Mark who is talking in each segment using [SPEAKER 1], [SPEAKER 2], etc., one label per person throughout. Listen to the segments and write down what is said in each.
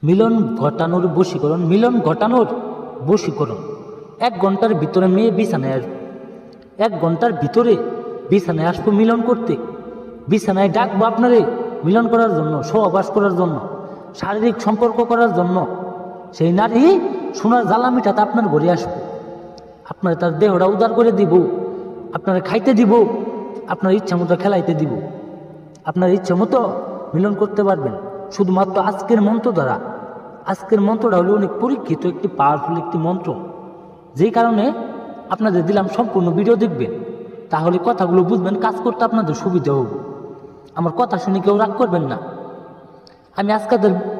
[SPEAKER 1] মিলন ঘটানোর বশীকরণ, মিলন ঘটানোর বশীকরণ। 1 ঘন্টার ভিতরে মেয়ে বিছানায় আসবে, 1 ঘন্টার ভিতরে বিছানায় আসবো মিলন করতে, বিছানায় ডাকবো আপনারে মিলন করার জন্য, সহবাস করার জন্য, শারীরিক সম্পর্ক করার জন্য। সেই নারী সোনার জ্বালামিটাতে আপনার ঘরে আসবে, আপনার তার দেহটা উদার করে দিব, আপনারা খাইতে দিব, আপনার ইচ্ছা মতো খেলাইতে দিব, আপনার ইচ্ছা মতো মিলন করতে পারবেন শুধুমাত্র আজকের মন্ত্র দ্বারা। আজকের মন্ত্রটা হলো অনেক পরীক্ষিত একটি পাওয়ারফুল একটি মন্ত্র, যেই কারণে আপনাদের দিলাম সম্পূর্ণ ভিডিও দেখবেন, তাহলে কথাগুলো বুঝবেন, কাজ করতে আপনাদের সুবিধা হবে। আমার কথা শুনে কেউ রাগ করবেন না। আমি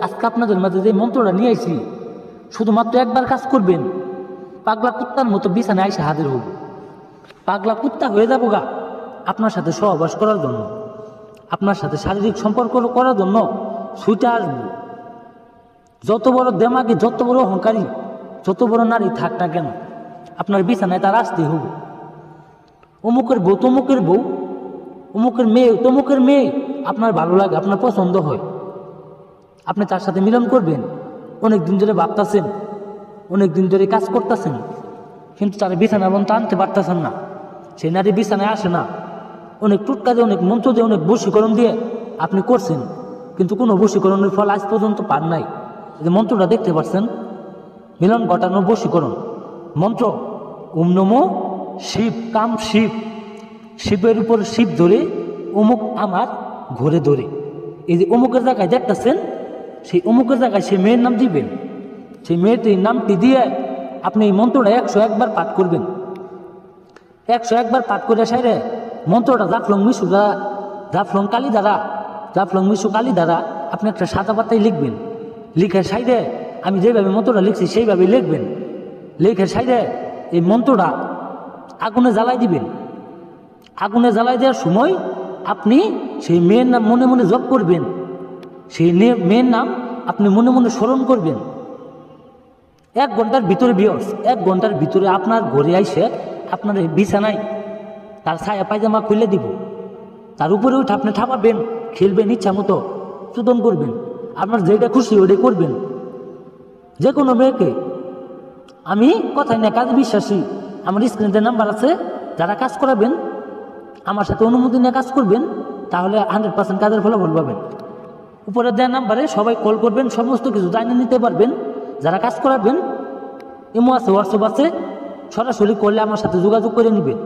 [SPEAKER 1] আজকে আপনাদের মাঝে যে মন্ত্রটা নিয়ে আইছি, শুধুমাত্র একবার কাজ করবেন, পাগলা কুত্তার মতো বিছানায় এসে হাজির হব, পাগলা কুত্তা হয়ে যাবো গা আপনার সাথে সহবাস করার জন্য, আপনার সাথে শারীরিক সম্পর্ক করার জন্য ছুটে আসবো। যত বড় দেমাগে, যত বড় অহংকারী, যত বড় নারী থাক না কেন, আপনার বিছানায় তার আসতেই হবে। অমুকের বউ তমুকের বউ, অমুকের মেয়ে তমুকের মেয়ে আপনার ভালো লাগে, আপনার পছন্দ হয়, আপনি তার সাথে মিলন করবেন। অনেক দিন ধরে ভাবতেছেন, অনেক দিন ধরে কাজ করতেছেন, কিন্তু তার বিছানা পর্যন্ত আনতে পারতেছেন না। সেই নারী বিছানায় আসে না। অনেক টুটকা দিয়ে, অনেক মন্ত্র দিয়ে, অনেক বশীকরণ দিয়ে আপনি করছেন, কিন্তু কোনো বশীকরণের ফল আজ পর্যন্ত পান নাই। যে মন্ত্রটা দেখতে পাচ্ছেন, মিলন ঘটানোর বশীকরণ মন্ত্র, ওম নমো শিব কাম শিব, শিবের উপর শিব ধরে অমুক আমার ঘরে ধরে। এই যে অমুকের জায়গায় দেখতেছেন, সেই অমুকের জায়গায় সেই মেয়ের নাম দিবেন। সেই মেয়েটির নামটি দিয়ে আপনি এই মন্ত্রটা 101 বার পাঠ করবেন। 101 বার পাঠ করে সাইরে মন্ত্রটা জাফলং মিশু দ্বারা, জাফলং কালী দ্বারা, জাফলং মিশু কালী দ্বারা আপনি একটা সাদা পাতায় লিখবেন। লিখে সাইডে আমি যেভাবে মন্ত্রটা লিখছি সেইভাবে লিখবেন। লিখে সাইডে এই মন্ত্রটা আগুনে জ্বালাই দিবেন। আগুনে জ্বালাই দেওয়ার সময় আপনি সেই মেয়ের নাম মনে মনে জপ করবেন। সেই মেয়ের নাম আপনি মনে মনে স্মরণ করবেন। 1 ঘন্টার ভিতরে বিয়স, 1 ঘন্টার ভিতরে আপনার ঘরে আইসে আপনার এই বিছানায় তার ছায়া পায়জামা খুলে দিব, তার উপরে উঠে আপনি ঠাপাবেন, খেলবেন, ইচ্ছা মতো চুদন করবেন, আপনার যেটা খুশি ওইটাই করবেন। যে কোনো মেয়েকে আমি কথাই না কাজে বিশ্বাসী। আমার স্ক্রিনে নাম্বার আছে, যারা কাজ করাবেন আমার সাথে অনুমতি নিয়ে কাজ করবেন, তাহলে 100% কাজের ফলাফল পাবেন। উপরে দেওয়া নাম্বারে সবাই কল করবেন, সমস্ত কিছু জানিয়ে নিতে পারবেন। যারা কাজ করাবেন ইমো আছে, হোয়াটসঅ্যাপ আছে, সরাসরি করলে আমার সাথে যোগাযোগ করে নেবেন।